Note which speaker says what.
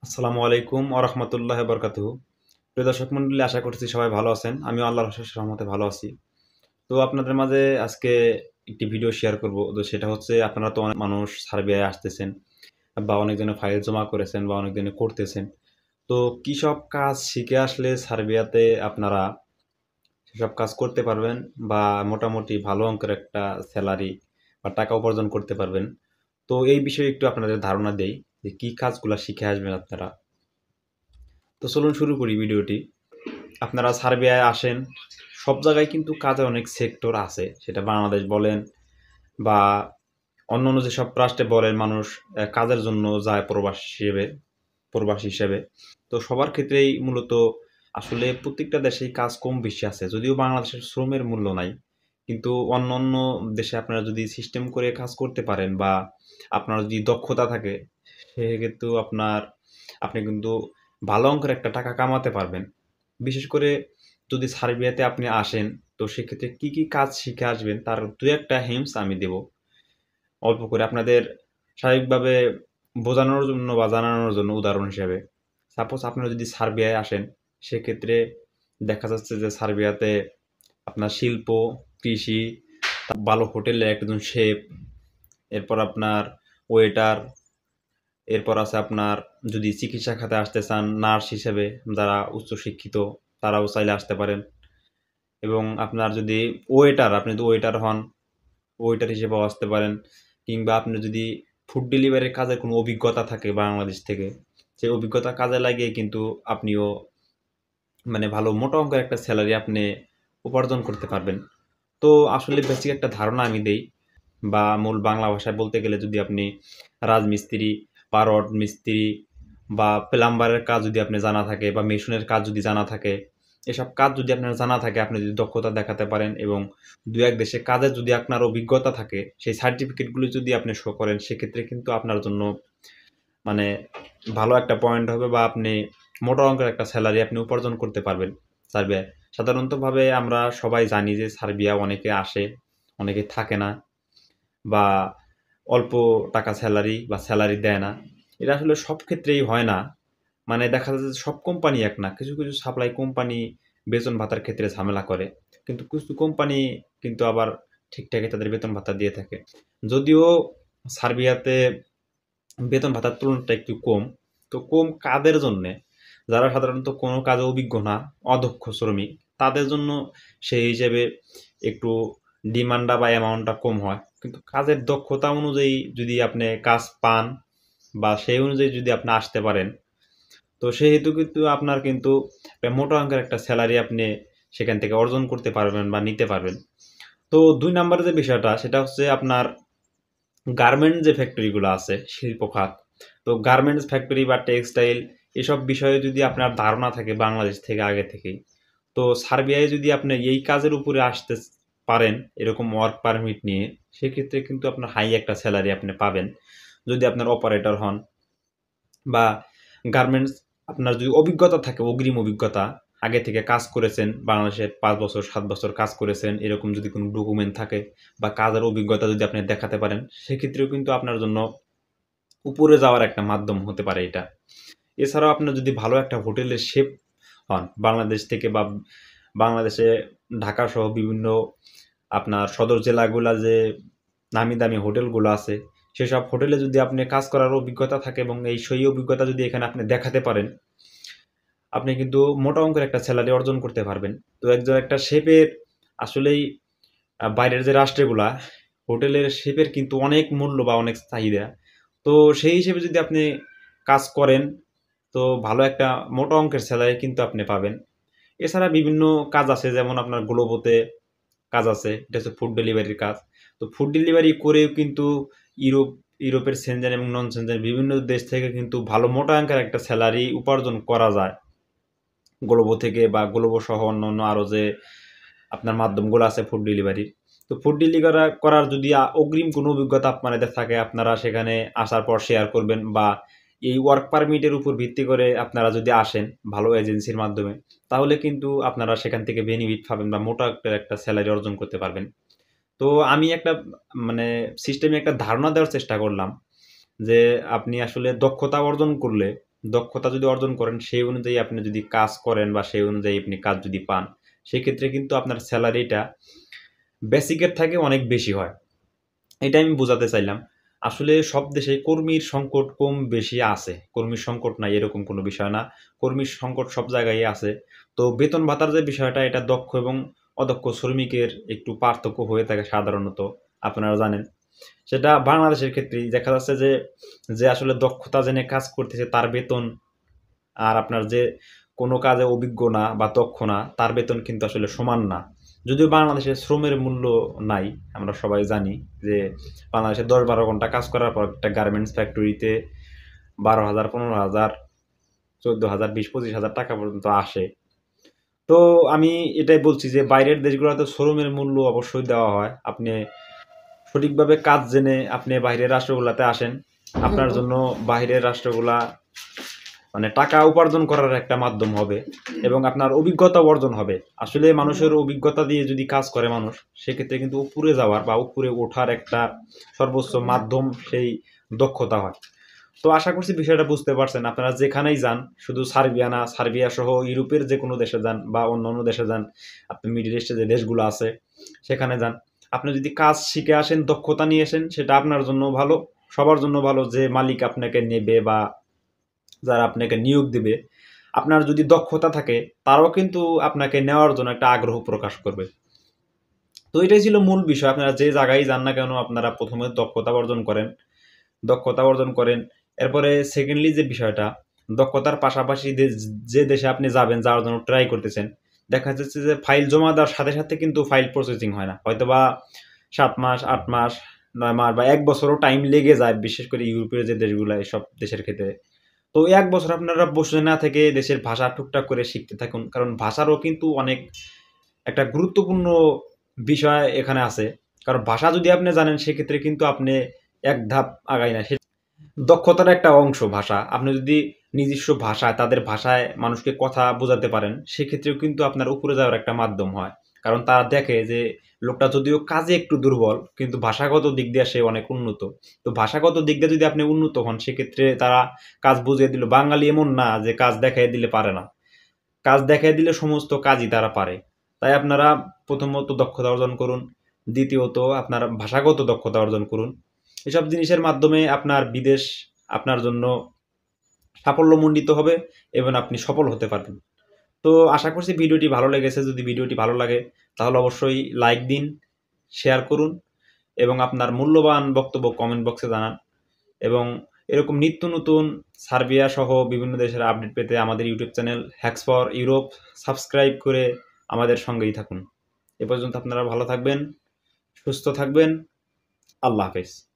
Speaker 1: আসসালামু আলাইকুম ওয়া রাহমাতুল্লাহি ওয়া বারাকাতুহু। প্রিয় দর্শক মণ্ডলী, আশা করছি সবাই ভালো আছেন। আমিও আল্লাহর অশেষ রহমতে ভালো আছি। তো আপনাদের মাঝে আজকে একটি ভিডিও শেয়ার করব। তো সেটা হচ্ছে, আপনারা তো অনেক মানুষ সার্বিয়ায় আসতেছেন বা অনেকজনে ফাইল জমা করেছেন বা অনেকজনে করতেছেন। তো কি সব কাজ শিখে আসলে সার্বিয়াতে আপনারা সেসব কাজ করতে পারবেন বা মোটামুটি ভালো অঙ্কের একটা স্যালারি বা টাকা উপার্জন করতে পারবেন। তো এই বিষয়ে একটু আপনাদের ধারণা দেই যে কি কাজগুলা শিখে আসবেন আপনারা। তো চলুন শুরু করি ভিডিওটি। আপনারা সার্বিয়ায় আসেন, সব জায়গায় কিন্তু কাজের অনেক সেক্টর আছে, সেটা বাংলাদেশ বলেন বা অন্যান্য যেসব রাষ্ট্রে বলেন মানুষ কাজের জন্য যায় প্রবাসী হিসেবে। তো সবার ক্ষেত্রেই মূলত আসলে প্রত্যেকটা দেশেই কাজ কম বেশি আছে, যদিও বাংলাদেশের শ্রমের মূল্য নাই, কিন্তু অন্য অন্য দেশে আপনারা যদি সিস্টেম করে কাজ করতে পারেন বা আপনার যদি দক্ষতা থাকে, সেক্ষেত্রে আপনি কিন্তু ভালো অঙ্কের একটা টাকা কামাতে পারবেন। বিশেষ করে যদি সার্বিয়াতে আপনি আসেন, তো সেক্ষেত্রে কি কি কাজ শিখে আসবেন তার দু একটা হিন্টস আমি দেব অল্প করে আপনাদের স্বাভাবিকভাবে বোঝানোর জন্য বা জানানোর জন্য। উদাহরণ হিসেবে, সাপোজ আপনারা যদি সার্বিয়ায় আসেন, সেক্ষেত্রে দেখা যাচ্ছে যে সার্বিয়াতে আপনার শিল্প, কৃষি, ভালো হোটেলে একজন শেফ, এরপর আপনার ওয়েটার, এরপর আছে আপনার যদি চিকিৎসা খাতে আসতে চান নার্স হিসেবে, যারা উচ্চশিক্ষিত তারাও চাইলে আসতে পারেন। এবং আপনার যদি আপনি যদি ওয়েটার হন, ওয়েটার হিসেবেও আসতে পারেন। কিংবা আপনি যদি ফুড ডেলিভারির কাজের কোনো অভিজ্ঞতা থাকে বাংলাদেশ থেকে, সেই অভিজ্ঞতা কাজে লাগিয়ে কিন্তু আপনিও মানে ভালো মোটা অঙ্কের একটা স্যালারি আপনি উপার্জন করতে পারবেন। তো আসলে বেসিক একটা ধারণা আমি দেই, বা মূল বাংলা ভাষায় বলতে গেলে, যদি আপনি রাজমিস্ত্রি বা রড মিস্ত্রি বা প্লাম্বারের কাজ যদি আপনি জানা থাকে বা মেশিনের কাজ যদি জানা থাকে, এসব কাজ যদি আপনার জানা থাকে, আপনি যদি দক্ষতা দেখাতে পারেন এবং দু এক দেশে কাজের যদি আপনার অভিজ্ঞতা থাকে, সেই সার্টিফিকেটগুলো যদি আপনি শো করেন, সেক্ষেত্রে কিন্তু আপনার জন্য মানে ভালো একটা পয়েন্ট হবে বা আপনি মোটা অঙ্কের একটা স্যালারি আপনি উপার্জন করতে পারবেন সার্বিয়ায়। সাধারণতভাবে আমরা সবাই জানি যে সার্বিয়া অনেকে আসে, অনেকে থাকে না, বা অল্প টাকা স্যালারি বা স্যালারি দেয় না। এটা আসলে সব ক্ষেত্রেই হয় না। মানে দেখা যাচ্ছে যে সব কোম্পানি এক না। কিছু, কিছু সাপ্লাই কোম্পানি বেতন ভাতার ক্ষেত্রে ঝামেলা করে। কিন্তু কিছু কোম্পানি কিন্তু আবার ঠিকঠাকই তাদের বেতন ভাতা দিয়ে থাকে। যদিও সার্বিয়াতে বেতন ভাতার তুলনাটা একটু কম। তো কম কাদের জন্যে? যারা সাধারণত কোনো কাজে অভিজ্ঞ না, অদক্ষ শ্রমিক, তাদের জন্য সেই হিসেবে একটু ডিমান্ডটা বা অ্যামাউন্টটা কম হয়। কিন্তু কাজের দক্ষতা অনুযায়ী যদি আপনি কাজ পান বা সেই অনুযায়ী যদি আপনি আসতে পারেন, তো সেহেতু কিন্তু আপনার কিন্তু মোটা অঙ্কের একটা স্যালারি আপনি সেখান থেকে অর্জন করতে পারবেন বা নিতে পারবেন। তো ২ নাম্বারে যে বিষয়টা, সেটা হচ্ছে আপনার গার্মেন্ট যে ফ্যাক্টরিগুলো আছে, শিল্প খাত। তো গার্মেন্টস ফ্যাক্টরি বা টেক্সটাইল, এসব বিষয়ে যদি আপনার ধারণা থাকে বাংলাদেশ থেকে আগে থেকেই, তো সার্বিয়ায় যদি আপনি এই কাজের উপরে আসতে পারেন এরকম ওয়ার্ক পারমিট নিয়ে, সেক্ষেত্রে কিন্তু আপনার হাই একটা স্যালারি আপনি পাবেন যদি আপনার অপারেটর হন বা গার্মেন্টস। আপনার যদি অভিজ্ঞতা থাকে, অগ্রিম অভিজ্ঞতা, আগে থেকে কাজ করেছেন বাংলাদেশে ৫ বছর ৭ বছর কাজ করেছেন, এরকম যদি কোনো ডকুমেন্ট থাকে বা কাজের অভিজ্ঞতা যদি আপনি দেখাতে পারেন, সেক্ষেত্রেও কিন্তু আপনার জন্য উপরে যাওয়ার একটা মাধ্যম হতে পারে এটা। এছাড়াও আপনার যদি ভালো একটা হোটেলের শেফ হন বাংলাদেশ থেকে, বা বাংলাদেশে ঢাকা সহ বিভিন্ন আপনার সদর জেলাগুলা যে নামি দামি হোটেলগুলো আছে, সেসব হোটেলে যদি আপনি কাজ করার অভিজ্ঞতা থাকে এবং সেই অভিজ্ঞতা যদি এখানে আপনি দেখাতে পারেন, আপনি কিন্তু মোটা অঙ্কের একটা স্যালারি অর্জন করতে পারবেন। তো একজন একটা শেফের আসলেই বাইরের যে রাষ্ট্রগুলা, হোটেলের শেফের কিন্তু অনেক মূল্য বা অনেক চাহিদা। তো সেই হিসেবে যদি আপনি কাজ করেন, তো ভালো একটা মোটা অঙ্কের স্যালারি কিন্তু আপনি পাবেন। এছাড়া বিভিন্ন কাজ আছে, যেমন আপনার গ্লোবোতে কাজ আছে, এটা হচ্ছে ফুড ডেলিভারির কাজ। তো ফুড ডেলিভারি করেও কিন্তু ইউরোপ ইউরোপের সেনজেন এবং নন সেনজেন বিভিন্ন দেশ থেকে কিন্তু ভালো মোটা অঙ্কের একটা স্যালারি উপার্জন করা যায় গ্লোবো থেকে, বা গ্লোবো সহ অন্যান্য আরও যে আপনার মাধ্যমগুলো আছে ফুড ডেলিভারির। তো ফুড ডেলিভারি করার যদি অগ্রিম কোনো অভিজ্ঞতা আপনাদের থাকে, আপনারা সেখানে আসার পর শেয়ার করবেন, বা এই ওয়ার্ক পারমিটের উপর ভিত্তি করে আপনারা যদি আসেন ভালো এজেন্সির মাধ্যমে, তাহলে কিন্তু আপনারা সেখান থেকে বেনিফিট পাবেন বা মোটা একটা স্যালারি অর্জন করতে পারবেন। তো আমি একটা মানে সিস্টেমে একটা ধারণা দেওয়ার চেষ্টা করলাম যে আপনি আসলে দক্ষতা অর্জন করলে দক্ষতা যদি অর্জন করেন সেই অনুযায়ী আপনি যদি কাজ করেন বা সেই অনুযায়ী আপনি কাজ যদি পান, সেক্ষেত্রে কিন্তু আপনার স্যালারিটা বেসিকের থেকে অনেক বেশি হয়। এটা আমি বোঝাতে চাইলাম। আসলে সব দেশে কর্মীর সংকট কম বেশি আছে। কর্মীর সংকট নাই এরকম কোনো বিষয় না। কর্মীর সংকট সব জায়গায়ই আছে। তো বেতন ভাতার যে বিষয়টা এটা দক্ষ এবং অদক্ষ শ্রমিকের একটু পার্থক্য হয়ে থাকে সাধারণত, আপনারা জানেন। সেটা বাংলাদেশের ক্ষেত্রেই দেখা যাচ্ছে যে, যে আসলে দক্ষতা জেনে কাজ করতেছে তার বেতন আর আপনার যে কোনো কাজে অভিজ্ঞ না বা দক্ষ না তার বেতন কিন্তু আসলে সমান না। যদিও বাংলাদেশে শ্রমের মূল্য নাই, আমরা সবাই জানি যে বাংলাদেশে ১০-১২ ঘন্টা কাজ করার পর একটা গার্মেন্টস ফ্যাক্টরিতে ১২,০০০, ১৫,০০০, ১৪,০০০, ২০-২৫,০০০ টাকা পর্যন্ত আসে। তো আমি এটাই বলছি যে বাইরের দেশগুলোতে শ্রমের মূল্য অবশ্যই দেওয়া হয়। আপনি সঠিকভাবে কাজ জেনে আপনি বাইরের রাষ্ট্রগুলাতে আসেন, আপনার জন্য বাইরের রাষ্ট্রগুলা মানে টাকা উপার্জন করার একটা মাধ্যম হবে এবং আপনার অভিজ্ঞতা অর্জন হবে। আসলে মানুষের অভিজ্ঞতা দিয়ে যদি কাজ করে মানুষ, সেক্ষেত্রে কিন্তু উপরে যাওয়ার বা উপরে ওঠার একটা সর্বোচ্চ মাধ্যম সেই দক্ষতা হয়। তো আশা করছি বিষয়টা বুঝতে পারছেন। আপনারা যেখানেই যান, শুধু সার্বিয়া না, সার্বিয়া সহ ইউরোপের যে কোনো দেশে যান বা অন্যান্য দেশে যান, আপনি মিডল ইস্টে যে দেশগুলো আছে সেখানে যান। আপনি যদি কাজ শিখে আসেন, দক্ষতা নিয়ে আসেন, সেটা আপনার জন্য ভালো, সবার জন্য ভালো। যে মালিক আপনাকে নেবে বা যারা আপনাকে নিয়োগ দিবে, আপনার যদি দক্ষতা থাকে তারাও কিন্তু আপনাকে নেওয়ার জন্য একটা আগ্রহ প্রকাশ করবে। তো এটাই ছিল মূল বিষয়। আপনারা যে জায়গায় যান না কেন আপনারা প্রথমে দক্ষতা অর্জন করেন, দক্ষতা অর্জন করেন। এরপরে সেকেন্ডলি যে বিষয়টা, দক্ষতার পাশাপাশি যে দেশে আপনি যাবেন, যাওয়ার জন্য ট্রাই করতেছেন, দেখা যাচ্ছে যে ফাইল জমা দেওয়ার সাথে সাথে কিন্তু ফাইল প্রসেসিং হয় না। হয়তোবা ৭ মাস, ৮ মাস, ৯ মাস বা ১ বছরও টাইম লেগে যায়, বিশেষ করে ইউরোপের যে দেশগুলো এসব দেশের ক্ষেত্রে। তো ১ বছর আপনারা বসে না থেকে দেশের ভাষা টুকটাক করে শিখতে থাকুন। কারণ ভাষারও কিন্তু অনেক একটা গুরুত্বপূর্ণ বিষয় এখানে আছে। কারণ ভাষা যদি আপনি জানেন সেক্ষেত্রে কিন্তু আপনি এক ধাপ আগায় না। দক্ষতার একটা অংশ ভাষা। আপনি যদি নিজস্ব ভাষায়, তাদের ভাষায় মানুষকে কথা বোঝাতে পারেন, সেক্ষেত্রেও কিন্তু আপনার উপরে যাওয়ার একটা মাধ্যম হয়। কারণ তারা দেখে যে লোকটা যদিও কাজে একটু দুর্বল, কিন্তু ভাষাগত দিক দিয়ে সে অনেক উন্নত। তো ভাষাগত দিক দিয়ে যদি আপনি উন্নত হন, সেক্ষেত্রে তারা কাজ বুঝিয়ে দিল। বাঙালি এমন না যে কাজ দেখাইয়া দিলে পারে না। কাজ দেখাইয়া দিলে সমস্ত কাজই তারা পারে। তাই আপনারা প্রথমত দক্ষতা অর্জন করুন। দ্বিতীয়ত আপনার ভাষাগত দক্ষতা অর্জন করুন। এসব জিনিসের মাধ্যমে আপনার বিদেশ আপনার জন্য সাফল্যমণ্ডিত হবে এবং আপনি সফল হতে পারবেন। তো আশা করছি ভিডিওটি ভালো লেগেছে। যদি ভিডিওটি ভালো লাগে তাহলে অবশ্যই লাইক দিন, শেয়ার করুন এবং আপনার মূল্যবান বক্তব্য কমেন্ট বক্সে জানান। এবং এরকম নিত্য নতুন সার্বিয়া সহ বিভিন্ন দেশের আপডেট পেতে আমাদের YouTube channel hacks for Europe subscribe করে আমাদের সঙ্গেই থাকুন। এ পর্যন্ত আপনারা ভালো থাকবেন, সুস্থ থাকবেন। আল্লাহ হাফেজ।